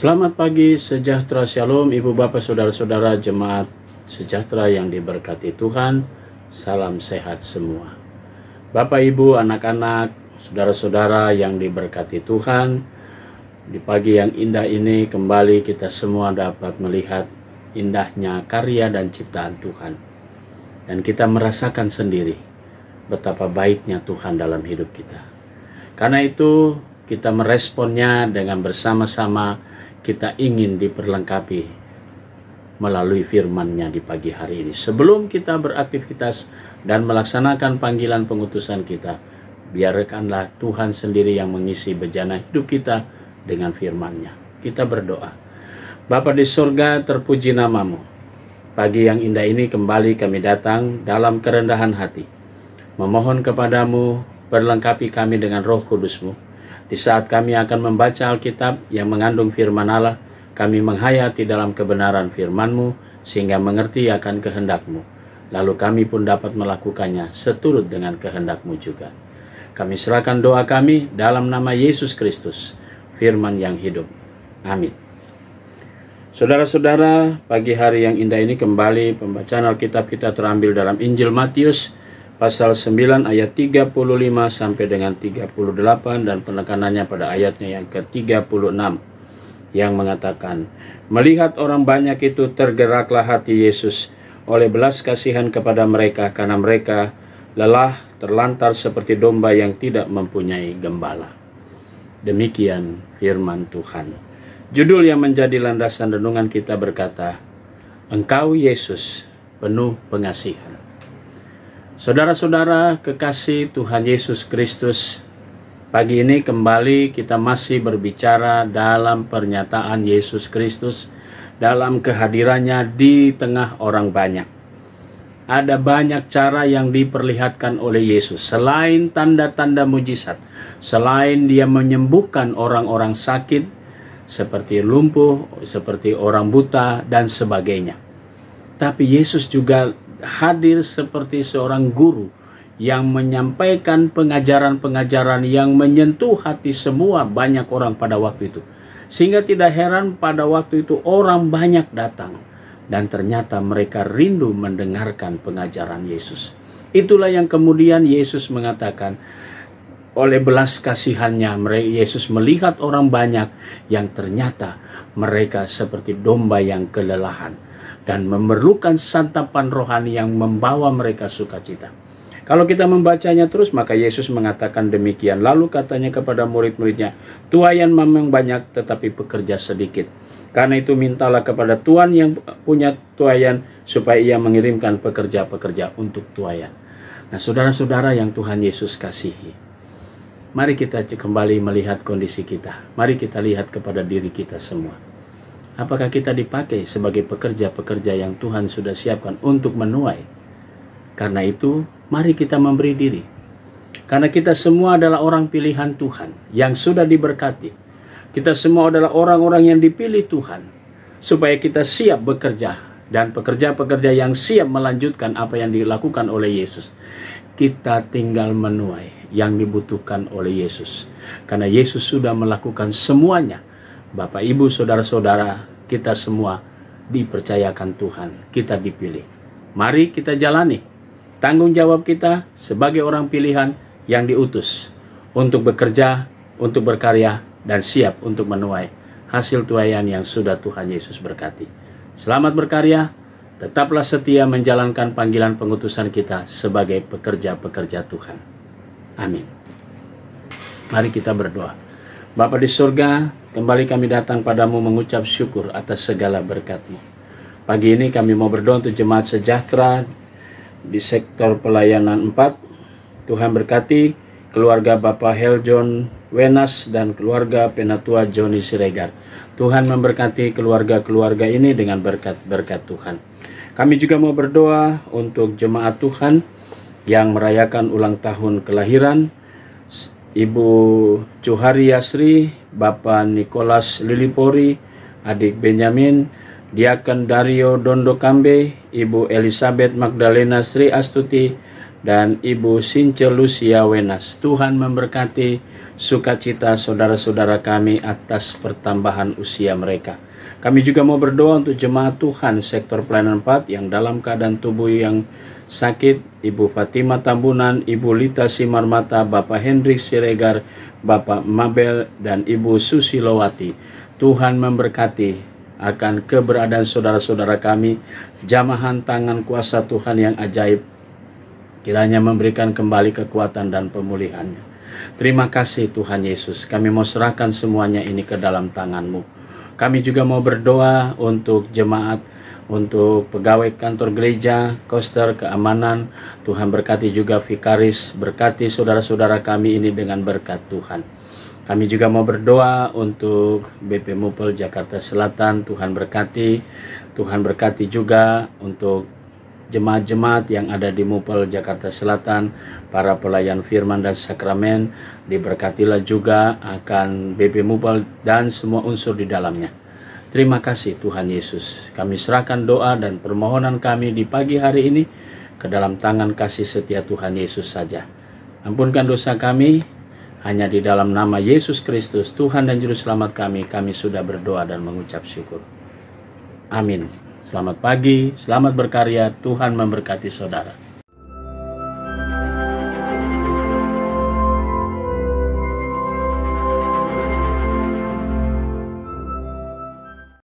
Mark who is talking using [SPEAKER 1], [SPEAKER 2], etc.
[SPEAKER 1] Selamat pagi, sejahtera, shalom, ibu bapak, saudara-saudara, jemaat sejahtera yang diberkati Tuhan. Salam sehat semua. Bapak, ibu, anak-anak, saudara-saudara yang diberkati Tuhan, di pagi yang indah ini kembali kita semua dapat melihat indahnya karya dan ciptaan Tuhan. Dan kita merasakan sendiri betapa baiknya Tuhan dalam hidup kita. Karena itu kita meresponnya dengan bersama-sama. Kita ingin diperlengkapi melalui firman-Nya di pagi hari ini. Sebelum kita beraktivitas dan melaksanakan panggilan pengutusan kita, biarkanlah Tuhan sendiri yang mengisi bejana hidup kita dengan firman-Nya. Kita berdoa. Bapa di surga, terpuji nama-Mu. Pagi yang indah ini kembali kami datang dalam kerendahan hati, memohon kepadamu, perlengkapi kami dengan Roh Kudus-Mu. Di saat kami akan membaca Alkitab yang mengandung firman Allah, kami menghayati dalam kebenaran firman-Mu sehingga mengerti akan kehendak-Mu. Lalu kami pun dapat melakukannya seturut dengan kehendak-Mu juga. Kami serahkan doa kami dalam nama Yesus Kristus, firman yang hidup. Amin. Saudara-saudara, pagi hari yang indah ini kembali pembacaan Alkitab kita terambil dalam Injil Matius pasal 9 ayat 35 sampai dengan 38 dan penekanannya pada ayatnya yang ke-36 yang mengatakan, melihat orang banyak itu tergeraklah hati Yesus oleh belas kasihan kepada mereka karena mereka lelah terlantar seperti domba yang tidak mempunyai gembala. Demikian firman Tuhan. Judul yang menjadi landasan renungan kita berkata, Engkau Yesus penuh pengasihan. Saudara-saudara kekasih Tuhan Yesus Kristus, pagi ini kembali kita masih berbicara dalam pernyataan Yesus Kristus dalam kehadirannya di tengah orang banyak. Ada banyak cara yang diperlihatkan oleh Yesus selain tanda-tanda mujizat, selain dia menyembuhkan orang-orang sakit seperti lumpuh, seperti orang buta dan sebagainya. Tapi Yesus juga hadir seperti seorang guru yang menyampaikan pengajaran-pengajaran yang menyentuh hati semua banyak orang pada waktu itu. Sehingga tidak heran pada waktu itu orang banyak datang dan ternyata mereka rindu mendengarkan pengajaran Yesus. Itulah yang kemudian Yesus mengatakan, oleh belas kasihannya Yesus melihat orang banyak yang ternyata mereka seperti domba yang kelelahan dan memerlukan santapan rohani yang membawa mereka sukacita. Kalau kita membacanya terus, maka Yesus mengatakan demikian. Lalu katanya kepada murid-muridnya, tuaian memang banyak tetapi pekerja sedikit. Karena itu mintalah kepada Tuhan yang punya tuaian supaya ia mengirimkan pekerja-pekerja untuk tuaian. Nah, saudara-saudara yang Tuhan Yesus kasihi, mari kita kembali melihat kondisi kita. Mari kita lihat kepada diri kita semua. Apakah kita dipakai sebagai pekerja-pekerja yang Tuhan sudah siapkan untuk menuai? Karena itu, mari kita memberi diri. Karena kita semua adalah orang pilihan Tuhan yang sudah diberkati. Kita semua adalah orang-orang yang dipilih Tuhan supaya kita siap bekerja dan pekerja-pekerja yang siap melanjutkan apa yang dilakukan oleh Yesus. Kita tinggal menuai yang dibutuhkan oleh Yesus. Karena Yesus sudah melakukan semuanya. Bapak, Ibu, Saudara-saudara, kita semua dipercayakan Tuhan, kita dipilih. Mari kita jalani tanggung jawab kita sebagai orang pilihan yang diutus untuk bekerja, untuk berkarya, dan siap untuk menuai hasil tuaian yang sudah Tuhan Yesus berkati. Selamat berkarya, tetaplah setia menjalankan panggilan pengutusan kita sebagai pekerja-pekerja Tuhan. Amin. Mari kita berdoa. Bapa di surga, kembali kami datang padamu mengucap syukur atas segala berkat-Mu. Pagi ini kami mau berdoa untuk jemaat sejahtera di sektor pelayanan 4. Tuhan berkati keluarga Bapak Heljon Wenas dan keluarga Penatua Joni Siregar. Tuhan memberkati keluarga-keluarga ini dengan berkat-berkat Tuhan. Kami juga mau berdoa untuk jemaat Tuhan yang merayakan ulang tahun kelahiran Ibu Cuhari Yasri, Bapak Nikolas Lilipori, Adik Benjamin, Diaken Dario Dondo Kambe, Ibu Elizabeth Magdalena Sri Astuti, dan Ibu Since Lucia Wenas. Tuhan memberkati sukacita saudara-saudara kami atas pertambahan usia mereka. Kami juga mau berdoa untuk jemaat Tuhan sektor pelayanan 4 yang dalam keadaan tubuh yang sakit, Ibu Fatima Tambunan, Ibu Lita Simarmata, Bapak Hendrik Siregar, Bapak Mabel, dan Ibu Susilowati. Tuhan memberkati akan keberadaan saudara-saudara kami, jamahan tangan kuasa Tuhan yang ajaib, kiranya memberikan kembali kekuatan dan pemulihannya. Terima kasih Tuhan Yesus, kami mau serahkan semuanya ini ke dalam tangan-Mu. Kami juga mau berdoa untuk jemaat, untuk pegawai kantor gereja, koster, keamanan. Tuhan berkati juga vikaris, berkati saudara-saudara kami ini dengan berkat Tuhan. Kami juga mau berdoa untuk BP Mupel Jakarta Selatan. Tuhan berkati juga untuk jemaat-jemaat yang ada di Mupel Jakarta Selatan, para pelayan firman dan sakramen, diberkatilah juga akan BP Mupel dan semua unsur di dalamnya. Terima kasih Tuhan Yesus. Kami serahkan doa dan permohonan kami di pagi hari ini ke dalam tangan kasih setia Tuhan Yesus saja. Ampunkan dosa kami, hanya di dalam nama Yesus Kristus, Tuhan dan Juru Selamat kami sudah berdoa dan mengucap syukur. Amin. Selamat pagi, selamat berkarya, Tuhan memberkati saudara.